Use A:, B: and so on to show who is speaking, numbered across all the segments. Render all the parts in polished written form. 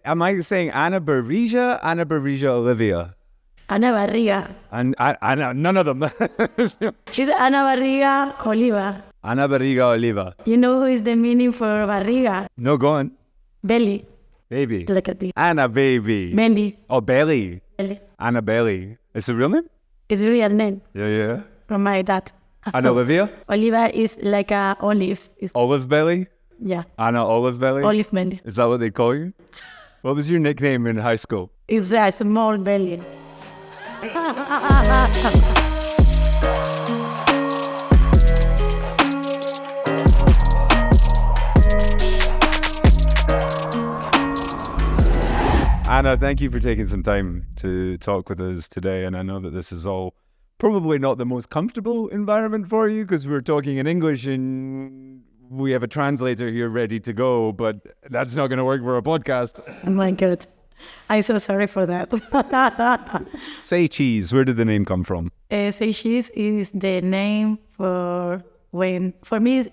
A: am I saying Ana Barriga, Olivia?
B: Ana Barriga.
A: And none of them.
B: She's Ana Barriga Oliva.
A: Ana Barriga Oliva.
B: You know who is the meaning for barriga?
A: No, go on.
B: Belly.
A: Baby.
B: Look at this.
A: Ana baby.
B: Belly.
A: Oh, Belly.
B: Belly.
A: Ana Belly. It's a real name?
B: It's a real name.
A: Yeah.
B: From my dad.
A: Ana Olivia?
B: Oliva is like a olive.
A: Olive Belly?
B: Yeah.
A: Ana Olive Belly?
B: Olive belly.
A: Is that what they call you? What was your nickname in high school?
B: It's a small belly.
A: Anna, thank you for taking some time to talk with us today. And I know that this is all probably not the most comfortable environment for you because we're talking in English and we have a translator here ready to go, but that's not going to work for a podcast.
B: Oh my God. I'm so sorry for that.
A: Say cheese. Where did the name come from?
B: Say cheese is the name for me,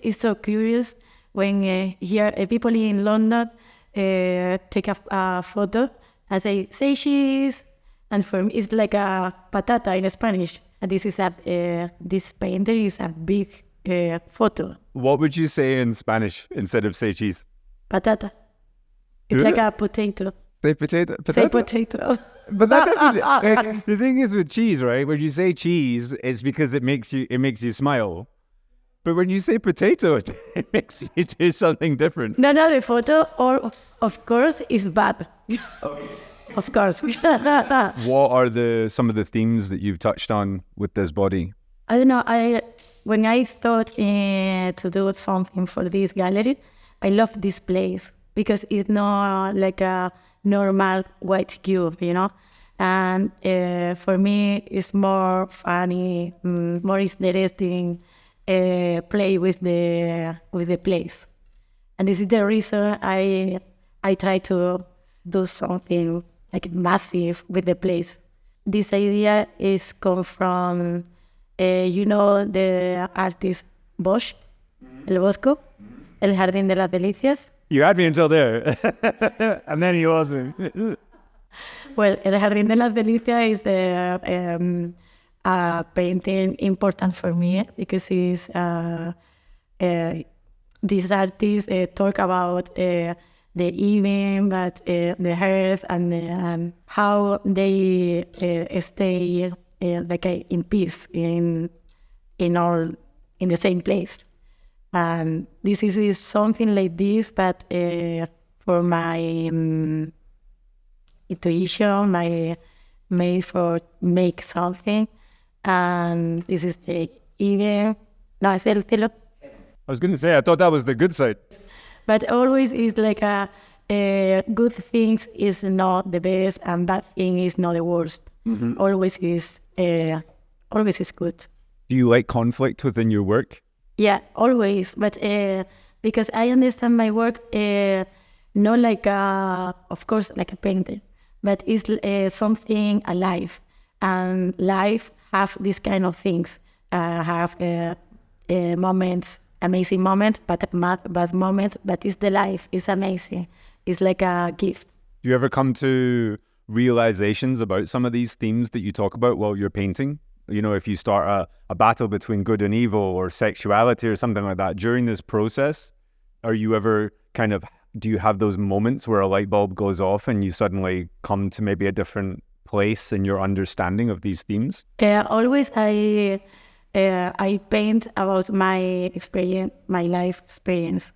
B: it's so curious when here people in London take a photo and say cheese. And for me, it's like a patata in Spanish. And this painter is a big photo.
A: What would you say in Spanish instead of say cheese?
B: Patata. It's like a potato.
A: Say potato?
B: Say potato.
A: But that doesn't... the thing is with cheese, right? When you say cheese, it's because it makes you smile. But when you say potato, it makes you do something different.
B: No, the photo, of course, is bad. Okay. Of course.
A: What are some of the themes that you've touched on with this body?
B: I don't know. When I thought to do something for this gallery, I love this place because it's not like a normal white cube, you know. And for me, it's more funny, more interesting. Play with the place, and this is the reason I try to do something like massive with the place. This idea is come from the artist Bosch, El Bosco, El Jardín de las Delicias.
A: You had me until there, and then you wasn't.
B: Well, El Jardín de las Delicias is the painting important for me because it's these artists talk about the evening, but the earth and how they stay in peace in the same place. And this is something like this, but for my intuition, my made for make something. And this is the even. No, es el cielo.
A: I was going to say, I thought that was the good side.
B: But always is like a good things is not the best and bad thing is not the worst. Mm-hmm. Always is good.
A: Do you like conflict within your work?
B: Yeah, always. But because I understand my work, not like of course, like a painter, but it's something alive. And life have these kind of things. Have moments, amazing moments, but bad moments. But it's the life. It's amazing. It's like a gift.
A: Do you ever come to realizations about some of these themes that you talk about while you're painting? You know, if you start a battle between good and evil or sexuality or something like that, during this process, are you ever do you have those moments where a light bulb goes off and you suddenly come to maybe a different place in your understanding of these themes?
B: Always I paint about my experience, my life experience.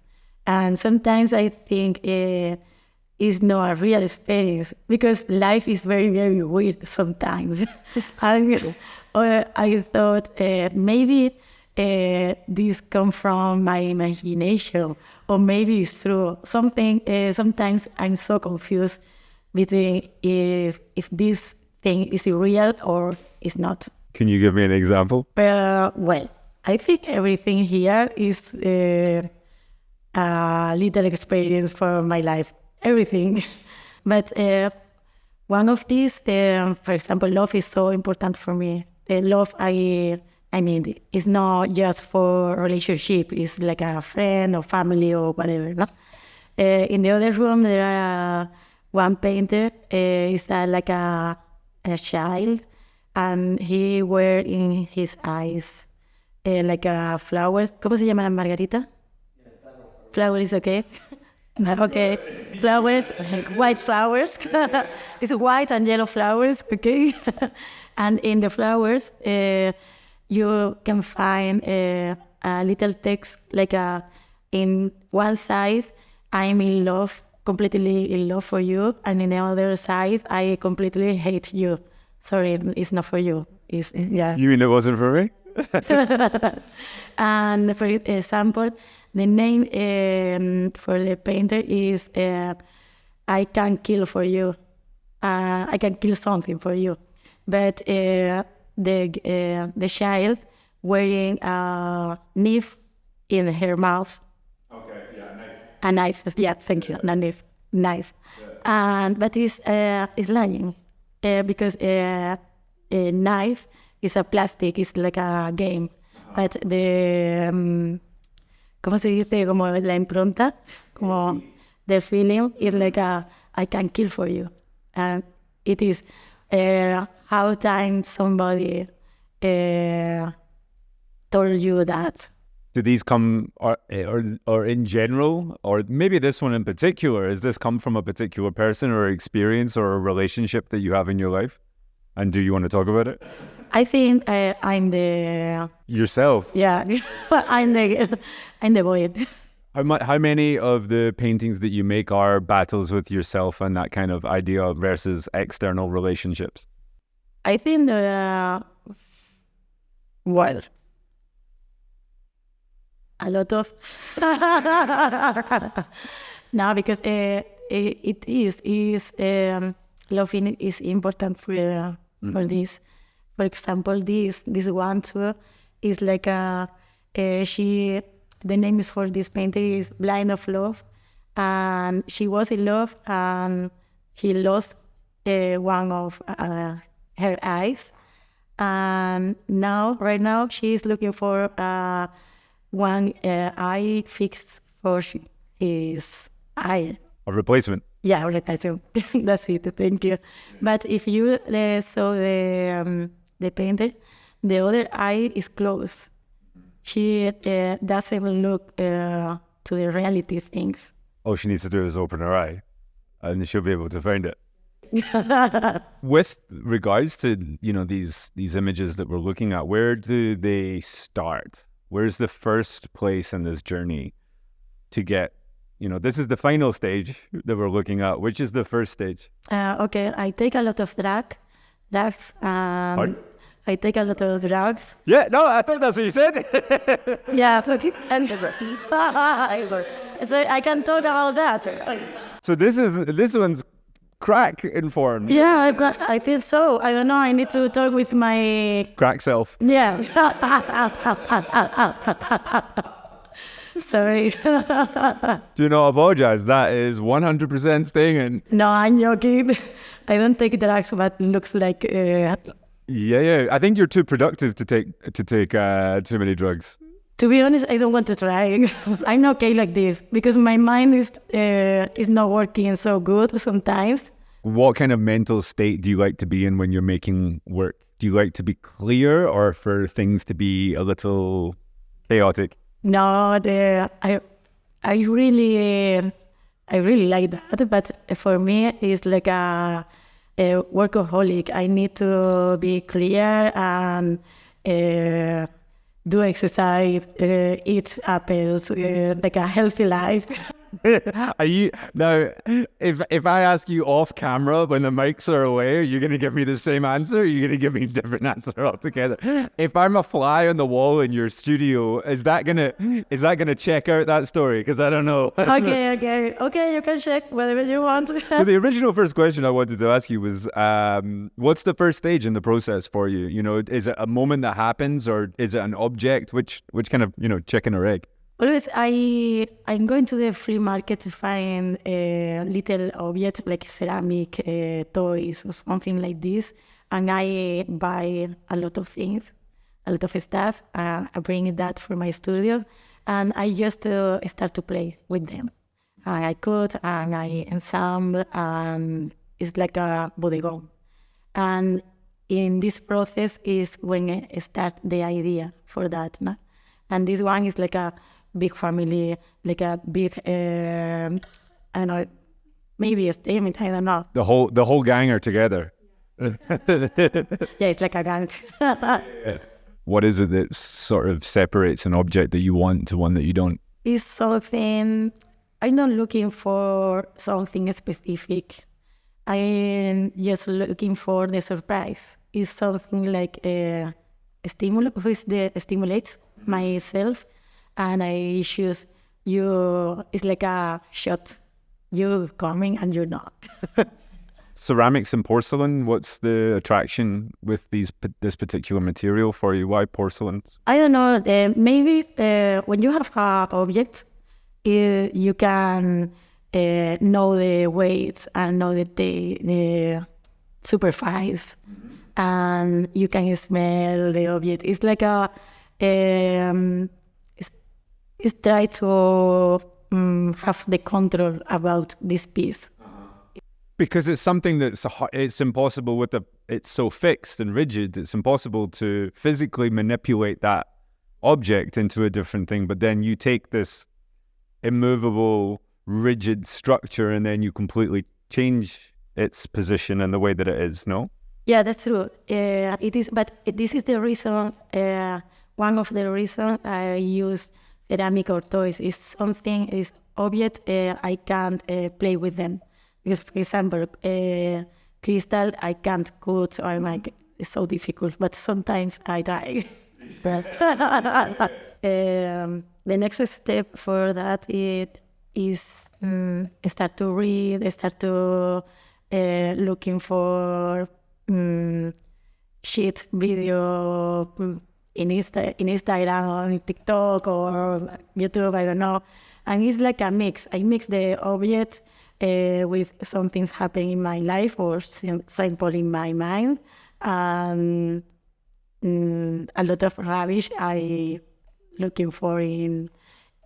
B: And sometimes I think it's not a real experience because life is very, very weird sometimes. I thought maybe this comes from my imagination, or maybe it's true. Sometimes I'm so confused between if this thing is real or is not.
A: Can you give me an example?
B: Well, I think everything here is a little experience for my life. Everything. But one of these, for example, love is so important for me. The love, I mean, it's not just for relationship. It's like a friend or family or whatever. No? In the other room, there are one painter is like a child, and he wear in his eyes like a flowers. ¿Cómo se llama la margarita? Flower is okay. Okay, flowers, white flowers. It's white and yellow flowers, okay? And in the flowers, you can find a little text, like in one side, I'm in love, completely in love for you, and in the other side, I completely hate you. Sorry, it's not for you. It's, yeah.
A: You mean it wasn't for me?
B: And for example, the name for the painter is I can kill for you. I can kill something for you. But the child wearing a knife in her mouth.
A: Okay, yeah, knife.
B: A knife, yeah, thank you, a knife. Yeah. But it's lying because a knife is a plastic, it's like a game. But the, ¿cómo se dice? Como la impronta, como the feeling is like I can kill for you. And it is how time somebody told you that.
A: Do these come, or in general, or maybe this one in particular, does this come from a particular person or experience or a relationship that you have in your life? And do you want to talk about it?
B: I think I'm the...
A: Yourself?
B: Yeah, I'm the boy.
A: How many of the paintings that you make are battles with yourself and that kind of idea versus external relationships?
B: I think well, a lot of no, because it is loving is important for this. For example, this one too is like the name is for this painter is Blind of Love, and she was in love and he lost one of her eyes, and right now she is looking for one eye fixed for his eye.
A: A replacement?
B: Yeah, replacement. That's it. Thank you. But if you saw the painter, the other eye is closed. She doesn't look to the reality things.
A: All she needs to do is open her eye, and she'll be able to find it. With regards to these images that we're looking at, where do they start? Where's the first place in this journey to get? This is the final stage that we're looking at. Which is the first stage?
B: Okay, I take a lot of drugs.
A: Pardon?
B: I take a lot of drugs.
A: Yeah, no, I thought that's what you said.
B: Yeah, so I can talk about that.
A: So this one's crack informed.
B: Yeah, I feel so. I don't know. I need to talk with my
A: crack self.
B: Yeah. Sorry.
A: Do not apologize. That is 100% staying in.
B: No, I'm joking. I don't take drugs, but looks like.
A: Yeah. I think you're too productive to take too many drugs.
B: To be honest, I don't want to try. I'm okay like this because my mind is not working so good sometimes.
A: What kind of mental state do you like to be in when you're making work? Do you like to be clear or for things to be a little chaotic?
B: No, I really like that, but for me it's like a workaholic. I need to be clear and do exercise, eat apples, like a healthy life.
A: Are you now? If I ask you off camera when the mics are away, are you going to give me the same answer? Or are you going to give me a different answer altogether? If I'm a fly on the wall in your studio, is that gonna check out that story? Because I don't know.
B: Okay. You can check whatever you want.
A: So the original first question I wanted to ask you was, what's the first stage in the process for you? Is it a moment that happens, or is it an object? Which kind of chicken or egg?
B: Always, I'm going to the flea market to find a little object like ceramic toys or something like this, and I buy a lot of things, a lot of stuff. I bring that for my studio, and I just start to play with them. and I cut and I ensemble, and it's like a bodegón. And in this process is when I start the idea for that. No? And this one is like a big family, like a big, I don't know, maybe a statement, I don't know.
A: The whole gang are together.
B: Yeah, it's like a gang.
A: What is it that sort of separates an object that you want to one that you don't?
B: It's something, I'm not looking for something specific. I'm just looking for the surprise. It's something like a stimulus, stimulates myself, and I choose you. It's like a shot. You're coming and you're not.
A: Ceramics and porcelain, what's the attraction with this particular material for you? Why porcelain?
B: I don't know. Maybe when you have an object, you can know the weights and know the supervise, and you can smell the object. It's like a it's try to have the control about this piece.
A: Because it's something it's impossible it's so fixed and rigid. It's impossible to physically manipulate that object into a different thing. But then you take this immovable, rigid structure and then you completely change its position and the way that it is, no?
B: Yeah, that's true. It is, but this is the reason, one of the reasons I use ceramic or toys. Is something, is object, I can't play with them. Because, for example, crystal, I can't cut, so I'm like, it's so difficult, but sometimes I try. The next step for that is start to read, start to looking for shit video in Instagram or in TikTok or YouTube, I don't know. And it's like a mix. I mix the objects with some things happening in my life or simple in my mind. And a lot of rubbish I looking for in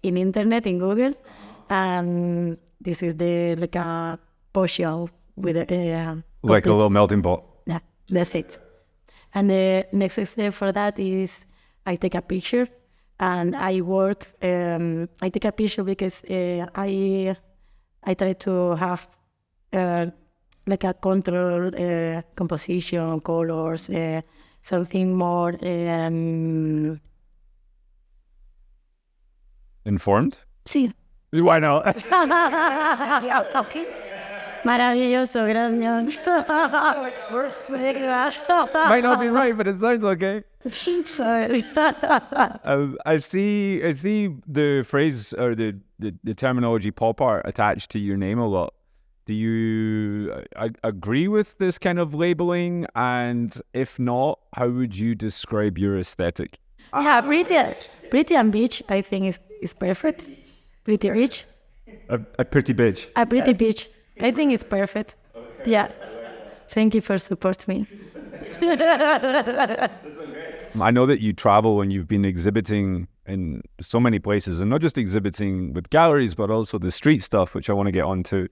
B: internet, in Google. And this is like a potion with a
A: like a little melting pot.
B: Yeah, that's it. And the next step for that is I take a picture and I work. I take a picture because I try to have like a control composition, colors, something more
A: informed.
B: Sí.
A: Why not?
B: Okay. Maravilloso, gracias.
A: Might not be right, but it sounds okay.
B: Sorry.
A: I see the phrase or the terminology pop art attached to your name a lot. Do you agree with this kind of labeling? And if not, how would you describe your aesthetic?
B: Yeah, pretty and beach, I think is perfect. Pretty rich.
A: A pretty bitch.
B: A pretty beach. I think it's perfect. Okay. Yeah. Thank you for supporting me.
A: I know that you travel and you've been exhibiting in so many places, and not just exhibiting with galleries, but also the street stuff, which I want to get onto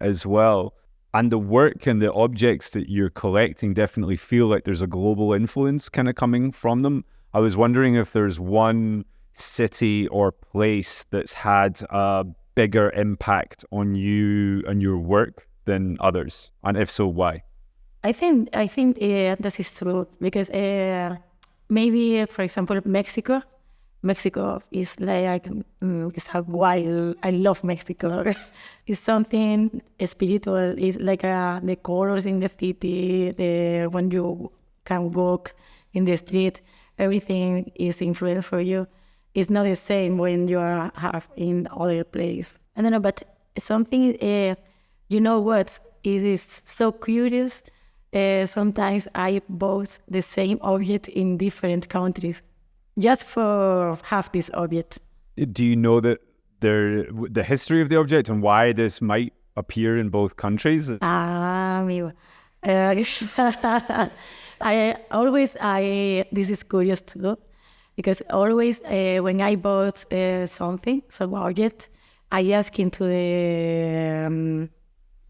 A: as well. And the work and the objects that you're collecting definitely feel like there's a global influence kind of coming from them. I was wondering if there's one city or place that's had a bigger impact on you and your work than others, and if so, why?
B: I think this is true because maybe, for example, Mexico is like it's a wild. I love Mexico. It's something spiritual. It's like the colors in the city. When you can walk in the street, everything is influenced for you. It's not the same when you are in other place. I don't know, but something, you know what? It is so curious. Sometimes I bought the same object in different countries just for have this object.
A: Do you know that the history of the object and why this might appear in both countries?
B: Amigo. This is curious too. Because always when I bought some object, I asked him to the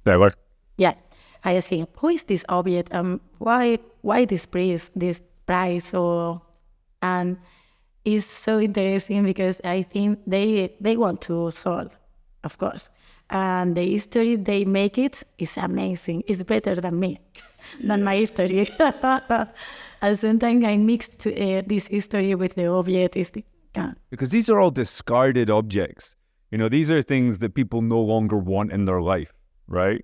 A: Taylor.
B: yeah, I asked him, who is this object? Why this price? And it's so interesting because I think they want to solve, of course. And the history they make it is amazing. It's better than me, than my history. And sometimes I mixed this history with the object.
A: Because these are all discarded objects. These are things that people no longer want in their life, right?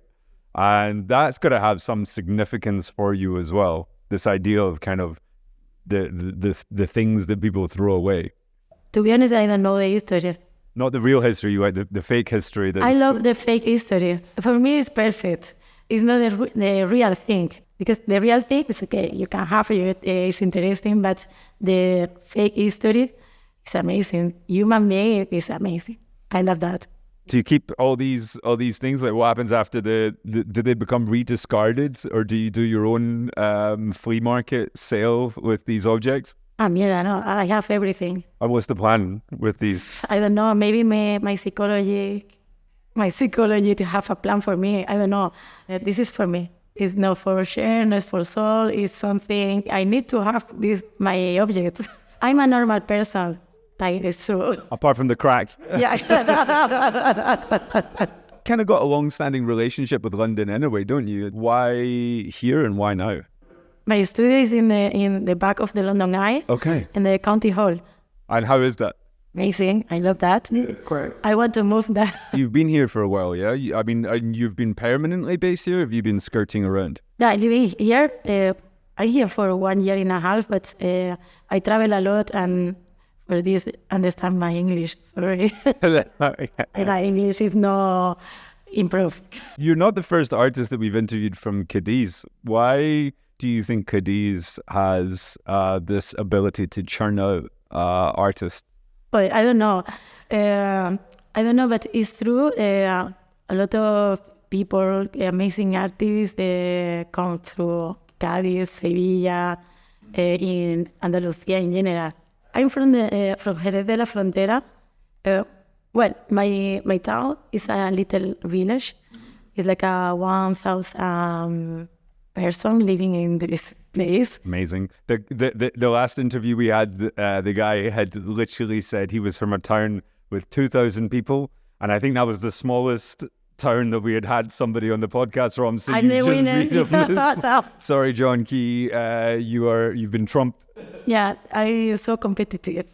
A: And that's got to have some significance for you as well. This idea of kind of the things that people throw away.
B: To be honest, I don't know the history.
A: Not the real history, you like the fake history.
B: I love the fake history. For me, it's perfect. It's not the real thing. Because the real thing is okay, you can have it, it's interesting, but the fake history is amazing. Human being is amazing. I love that.
A: Do you keep all these things? Like, what happens after do they become rediscarded, or do you do your own flea market sale with these objects?
B: Yeah, no, I have everything.
A: And what's the plan with these?
B: I don't know. Maybe my psychology to have a plan for me. I don't know. This is for me. It's not for share, not for soul. It's something I need to have. My objects. I'm a normal person. Like, it's true.
A: Apart from the crack.
B: Yeah.
A: Kind of got a long-standing relationship with London anyway, don't you? Why here and why now?
B: My studio is in the back of the London Eye.
A: Okay.
B: In the county hall.
A: And how is that?
B: Amazing. I love that.
A: It's great.
B: I want to move that.
A: You've been here for a while, yeah? You've been permanently based here, or have you been skirting around?
B: Yeah, I live here. I'm here for 1 year and a half, but I travel a lot, and for this, understand my English. Sorry. My English is not improved.
A: You're not the first artist that we've interviewed from Cadiz. Why do you think Cadiz has this ability to churn out artists?
B: But I don't know. But it's true. A lot of people, amazing artists, come through Cádiz, Sevilla, in Andalucía in general. I'm from Jerez de la Frontera. My town is a little village. It's like a 1,000 person living in this place.
A: Amazing. The last interview we had, the guy had literally said he was from a town with 2,000 people, and I think that was the smallest town that we had somebody on the podcast from. So sorry, John Key, you've been trumped.
B: Yeah, I'm so competitive.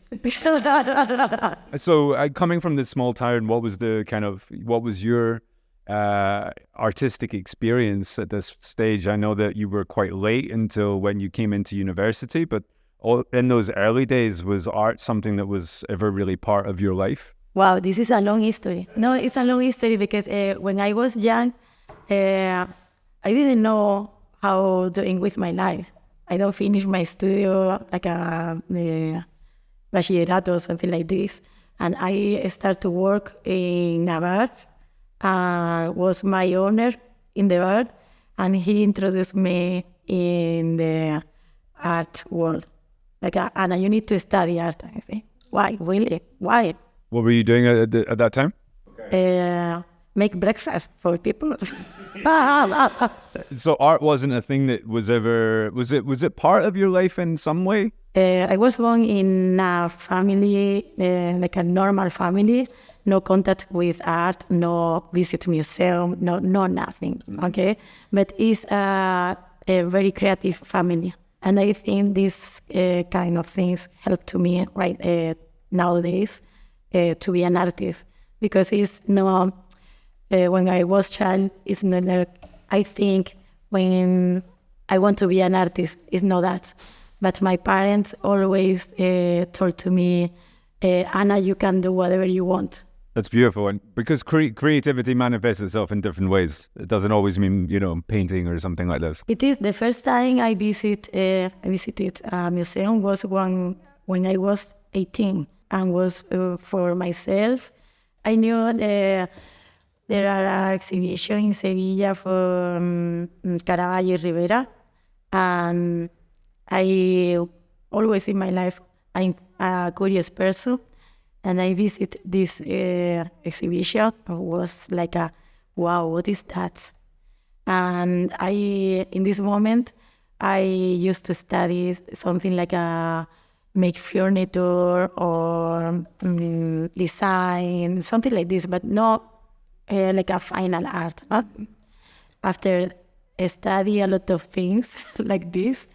A: So coming from this small town, what was your artistic experience at this stage? I know that you were quite late until when you came into university, but in those early days, was art something that was ever really part of your life?
B: Wow, this is a long history. No, it's a long history because when I was young, I didn't know how doing with my life. I don't finish my studio like a bachillerato or something like this, and I start to work in a bar. Was my owner in the bar, and he introduced me in the art world. And you need to study art. I say, why, really? Why?
A: What were you doing at that time?
B: Make breakfast for people.
A: So art wasn't a thing that was ever, was it part of your life in some way?
B: I was born in a family, like a normal family, no contact with art, no visit museum, no nothing, okay? But it's a very creative family. And I think these kind of things help to me nowadays to be an artist. Because it's not, when I was child, it's not like, I think when I want to be an artist, it's not that. But my parents always told to me, Anna, you can do whatever you want.
A: That's beautiful. And because creativity manifests itself in different ways. It doesn't always mean, painting or something like this.
B: It is. The first time I visited a museum was when I was 18 and was for myself. I knew there are an exhibition in Sevilla for Caravaggio Rivera, and I always in my life, I'm a curious person, and I visit this exhibition. It was like a, wow, what is that? And in this moment, I used to study something like a make furniture or design, something like this, but not like a final art. After I study a lot of things like this,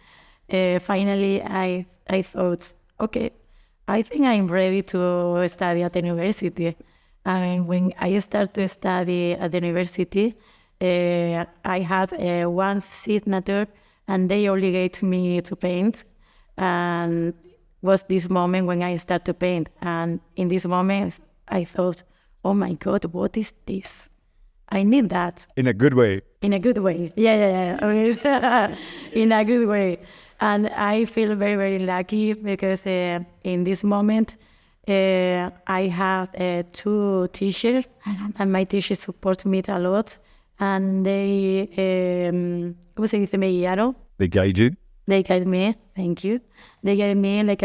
B: finally I thought, okay, I think I'm ready to study at the university. And when I started to study at the university, I had one signature, and they obligate me to paint. And was this moment when I started to paint. And in this moment, I thought, oh my God, what is this? I need that.
A: In a good way.
B: In a good way. Yeah. In a good way. And I feel very, very lucky because in this moment, I have 2 teachers, and my teachers support me a lot. And they, ¿cómo se dice? Me guiaron.
A: They guide you?
B: They guide me, thank you. They guide me like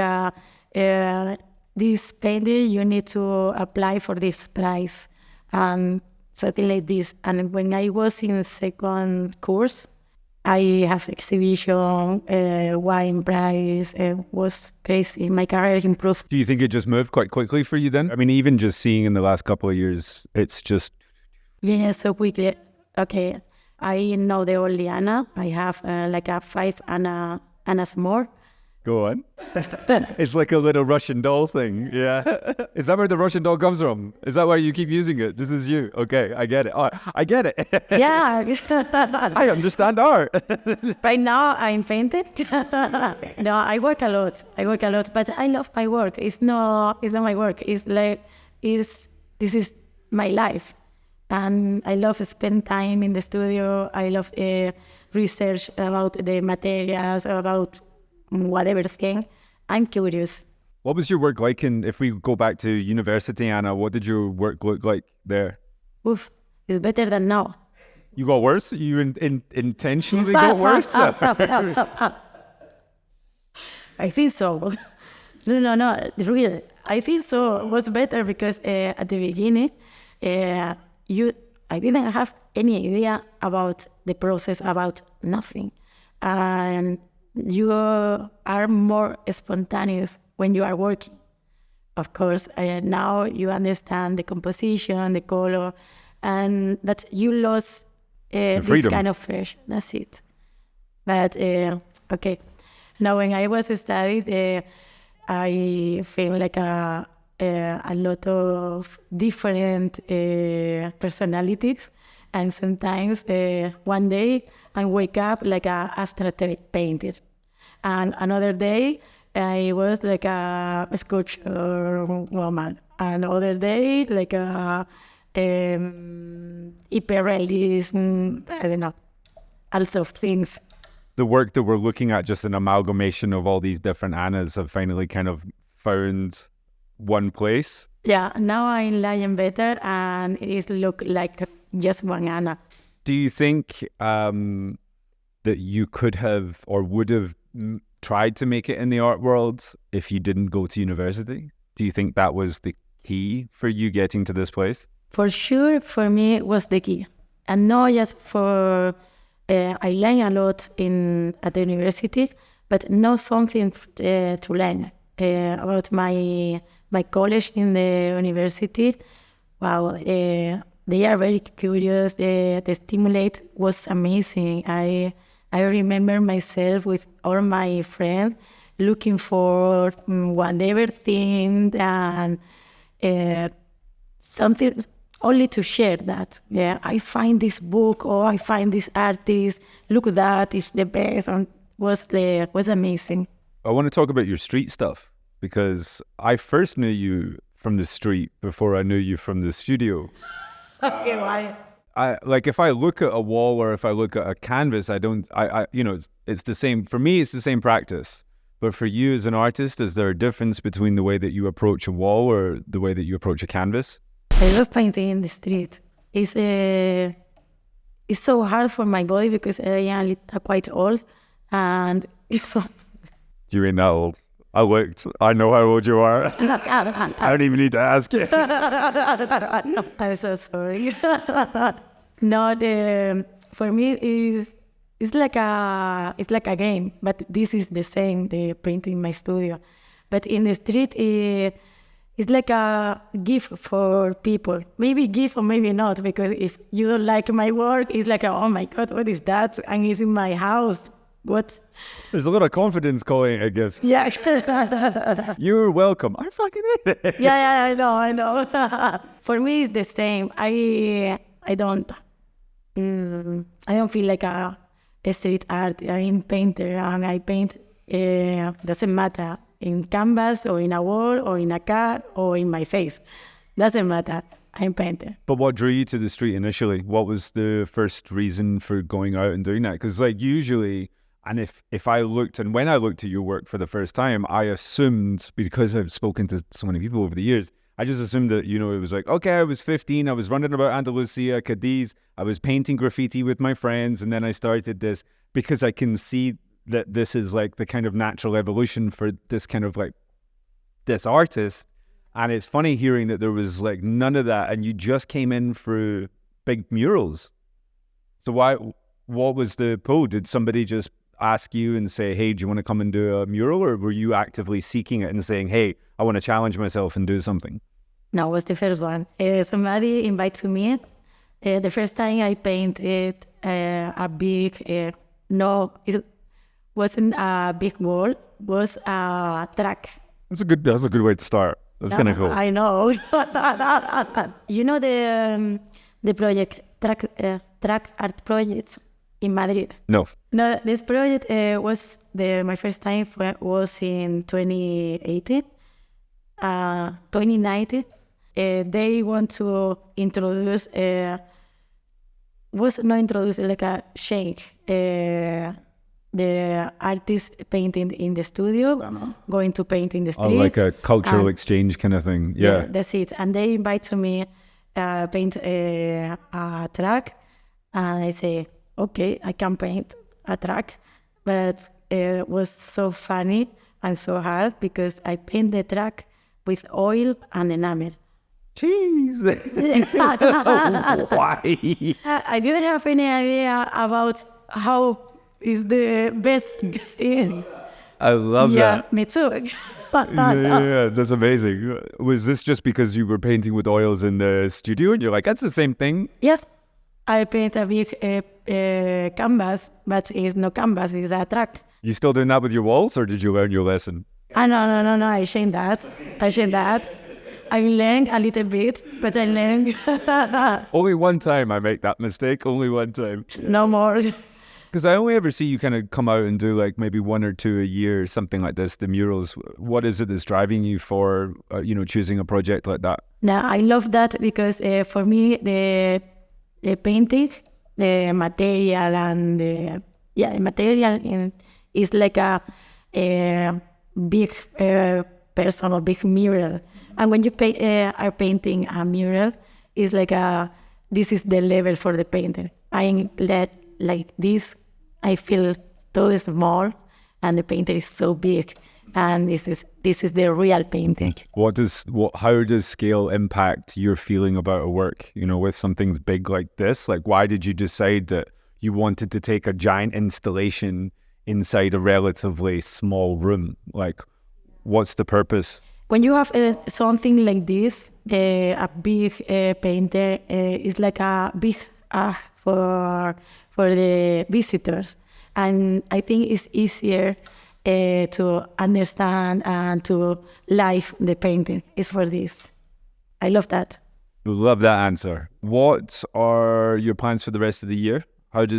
B: this painting, you need to apply for this prize. And something like this. And when I was in second course, I have exhibition, wine prize. It was crazy. My career improved.
A: Do you think it just moved quite quickly for you then? I mean, even just seeing in the last couple of years, it's just...
B: Yeah, so quickly. Okay, I know the only Anna. I have like a 5 Annas more.
A: Go on. It's like a little Russian doll thing. Yeah. Is that where the Russian doll comes from? Is that why you keep using it? This is you. Okay, I get it. Oh, I get it.
B: Yeah.
A: I understand art.
B: Right now I'm painting. No, I work a lot, but I love my work. It's not my work. It's like, this is my life. And I love spend time in the studio. I love research about the materials, about whatever thing. I'm curious.
A: What was your work like if we go back to university, Anna, what did your work look like there?
B: Oof, it's better than now.
A: You got worse? You intentionally got worse?
B: I think so. No, really. I think so. It was better because at the beginning, I didn't have any idea about the process, about nothing. And you are more spontaneous when you are working. Of course, now you understand the composition, the color, and that you lost this kind of fresh. That's it. But, okay. Now, when I was studying, I feel like a lot of different personalities. And sometimes one day I wake up like a abstract painter. And another day I was like a sculpture woman. Another day like a hyperrealism, I don't know, a lot of things.
A: The work that we're looking at, just an amalgamation of all these different Annas, have finally kind of found one place.
B: Yeah, now I'm lying better and it look like just one Anna.
A: Do you think that you could have or would have tried to make it in the art world if you didn't go to university? Do you think that was the key for you getting to this place?
B: For sure, for me, it was the key. And not just for... I learned a lot at the university, but not something to learn about my college in the university. Wow, they are very curious. The stimulate was amazing. I remember myself with all my friends looking for whatever thing and something only to share that. Yeah, I find this book or I find this artist. Look at that, it's the best. And was amazing. I
A: want to talk about your street stuff because I first knew you from the street before I knew you from the studio.
B: Okay, why?
A: If I look at a wall or if I look at a canvas, it's the same. For me, it's the same practice. But for you as an artist, is there a difference between the way that you approach a wall or the way that you approach a canvas?
B: I love painting in the street. It's so hard for my body because I am quite old. And
A: you ain't that old. I looked. I know how old you are. I don't even need to ask you.
B: I'm so sorry. No, for me it's like a game, but this is the same. The painting in my studio, but in the street it's like a gift for people. Maybe gift or maybe not, because if you don't like my work, it's like, oh my God, what is that? And it's in my house. What?
A: There's a lot of confidence calling it a gift.
B: Yeah.
A: You're welcome. I fucking hate it.
B: Yeah, I know. For me, it's the same. I don't feel like a street art. I'm a painter, and I paint. Doesn't matter in canvas or in a wall or in a car or in my face. Doesn't matter. I'm a painter.
A: But what drew you to the street initially? What was the first reason for going out and doing that? Because like usually. And if I looked, and when I looked at your work for the first time, I assumed, because I've spoken to so many people over the years, I just assumed that, it was like, okay, I was 15, I was running about Andalusia, Cadiz, I was painting graffiti with my friends, and then I started this, because I can see that this is like the kind of natural evolution for this kind of like, this artist. And it's funny hearing that there was like none of that, and you just came in through big murals. So what was the pull? Did somebody just ask you and say, hey, do you want to come and do a mural? Or were you actively seeking it and saying, hey, I want to challenge myself and do something?
B: No, it was the first one. Somebody invited me. The first time I painted a big, no, it wasn't a big wall, it was a track.
A: That's a good way to start. That's kind of cool.
B: I know. You know the project, track art projects in Madrid?
A: No,
B: this project was my first time was in 2018, 2019. They want to introduce, like a change, the artist painting in the studio, going to paint in the street.
A: Oh, like a cultural exchange kind of thing. Yeah,
B: that's it. And they invited me paint a track, and I say, okay, I can paint a track, but it was so funny and so hard because I paint the track with oil and enamel.
A: Jeez. Why?
B: I didn't have any idea about how is the best thing.
A: I love that.
B: Yeah, me too.
A: Yeah, that's amazing. Was this just because you were painting with oils in the studio and you're like, that's the same thing?
B: Yeah. I paint a big canvas, but it's no canvas, it's a track.
A: You still doing that with your walls, or did you learn your lesson?
B: No, I changed that. I learned a little bit, but I learned.
A: Only one time I make that mistake, only one time.
B: No more.
A: Because I only ever see you kind of come out and do like maybe 1 or 2 a year or something like this, the murals. What is it that's driving you for, choosing a project like that?
B: No, I love that because for me, the painting, the material and the material is like a big person or big mural. And when you are painting a mural, it's like this is the level for the painter. I like this. I feel so small, and the painter is so big. And this is the real painting.
A: How does scale impact your feeling about a work? With something big like this, like why did you decide that you wanted to take a giant installation inside a relatively small room? Like, what's the purpose?
B: When you have something like this, a big painter is like a big for the visitors, and I think it's easier to understand and to live the painting. Is for this. I love that.
A: Love that answer. What are your plans for the rest of the year? How do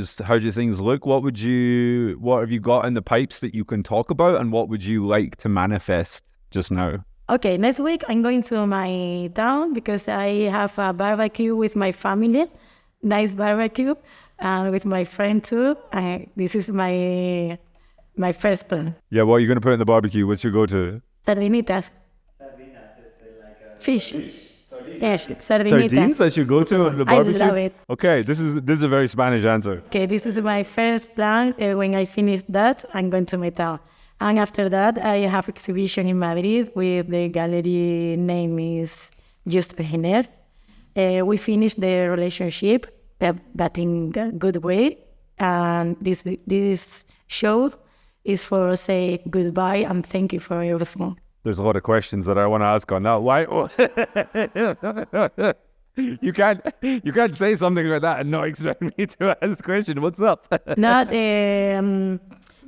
A: things look? What have you got in the pipes that you can talk about, and what would you like to manifest just now?
B: Okay, next week I'm going to my town because I have a barbecue with my family. Nice barbecue, and with my friend too. This is my first plan.
A: Yeah, what are you going to put in the barbecue? What's your go-to?
B: Sardinitas. Fish. Yes, sardinitas.
A: Sardines? That's your go-to on the barbecue?
B: I love it.
A: Okay, this is a very Spanish answer.
B: Okay, this is my first plan. When I finish that, I'm going to my town. And after that, I have exhibition in Madrid with the gallery name is Juxtapoz. We finished the relationship, but in a good way. And this show is for say goodbye and thank you for everything.
A: There's a lot of questions that I want to ask on that. Why? You can't say something like that and not expect me to ask a question. What's up?
B: Not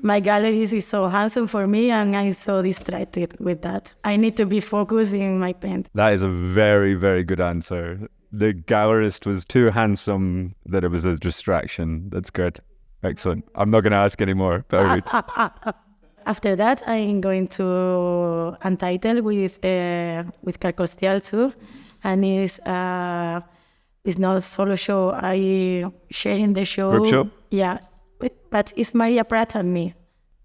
B: my galleries is so handsome for me, and I'm so distracted with that. I need to be focused in my paint.
A: That is a very, very good answer. The gallerist was too handsome that it was a distraction. That's good. Excellent. I'm not going to ask anymore. Very good.
B: After that, I'm going to Untitled with Carl Kostyál too, and it's not a solo show. I sharing the show.
A: Group show?
B: Yeah, but it's Maria Pratt and me.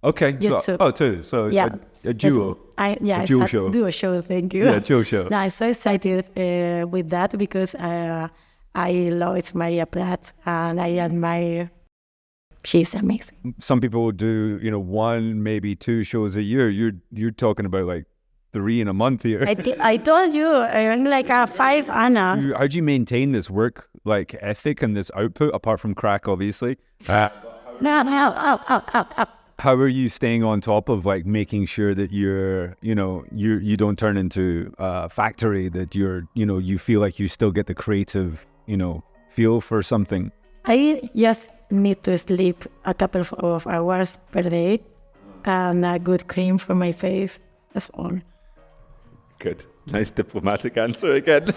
A: Okay.
B: Just
A: two. So
B: yeah,
A: a duo.
B: A
A: duo show.
B: Duo show. Thank you.
A: Yeah, duo show.
B: No, I'm so excited with that because I love Maria Pratt and I admire. She's amazing.
A: Some people will do, one, maybe two shows a year. You're talking about like 3 in a month here.
B: I told you, I'm like a 5 Anna.
A: How do you maintain this work like ethic and this output apart from crack, obviously? How are you staying on top of like making sure that you don't turn into a factory, that you feel like you still get the creative, feel for something?
B: I just need to sleep a couple of hours per day and a good cream for my face. That's all.
A: Good. Nice diplomatic answer again.